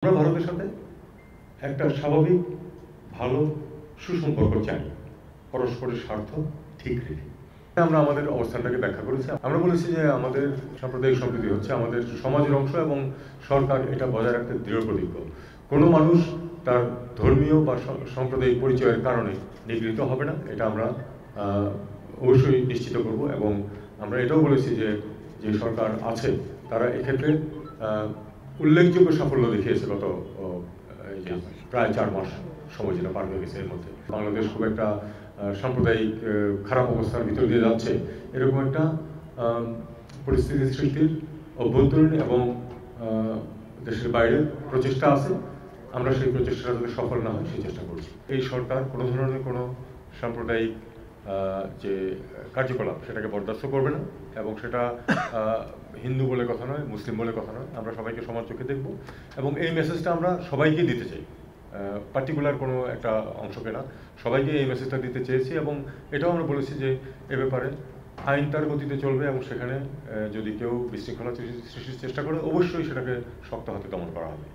আমরা ভারতের সাথে একটা স্বাভাবিক ভালো সুসম্পর্ক চাই, পরস্পরের স্বার্থ ঠিক রেখে। আমরা আমাদের অবস্থানটাকে ব্যাখ্যা করেছি। আমরা বলেছি যে আমাদের সাম্প্রদায়িক সম্প্রীতি হচ্ছে আমাদের সমাজের অংশ এবং সরকার এটা বজায় রাখতে দৃঢ় প্রতিজ্ঞ। কোনো মানুষ তার ধর্মীয় বা সাম্প্রদায়িক পরিচয়ের কারণে নিগৃহীত হবে না, এটা আমরা অবশ্যই নিশ্চিত করব। এবং আমরা এটাও বলেছি যে যে সরকার আছে তারা এক্ষেত্রে উল্লেখযোগ্য সাফল্য দেখিয়েছে গত প্রায় 4 মাস সময় যেটা পার হয়ে গেছে। এর মধ্যে বাংলাদেশ খুব একটা সাম্প্রদায়িক খারাপ অবস্থার ভিতর দিয়ে যাচ্ছে, এরকম একটা পরিস্থিতি সৃষ্টির অভ্যন্তরীণ এবং দেশের বাইরে প্রচেষ্টা আছে। আমরা সেই প্রচেষ্টাটা যাতে সফল না হয় সেই চেষ্টা করছি। এই সরকার কোনো ধরনের কোনো সাম্প্রদায়িক যে কার্যকলাপ সেটাকে বরদাস্ত করবে না, এবং সেটা হিন্দু বলে কথা নয়, মুসলিম বলে কথা নয়। আমরা সবাইকে সমান চোখে দেখব এবং এই মেসেজটা আমরা সবাইকে দিতে চাই, পার্টিকুলার কোনো একটা অংশকে না, সবাইকে এই মেসেজটা দিতে চেয়েছি। এবং এটাও আমরা বলেছি যে এ ব্যাপারে আইন তার গতিতে চলবে এবং সেখানে যদি কেউ বিশৃঙ্খলা সৃষ্টির চেষ্টা করে অবশ্যই সেটাকে শক্ত হাতে দমন করা হবে।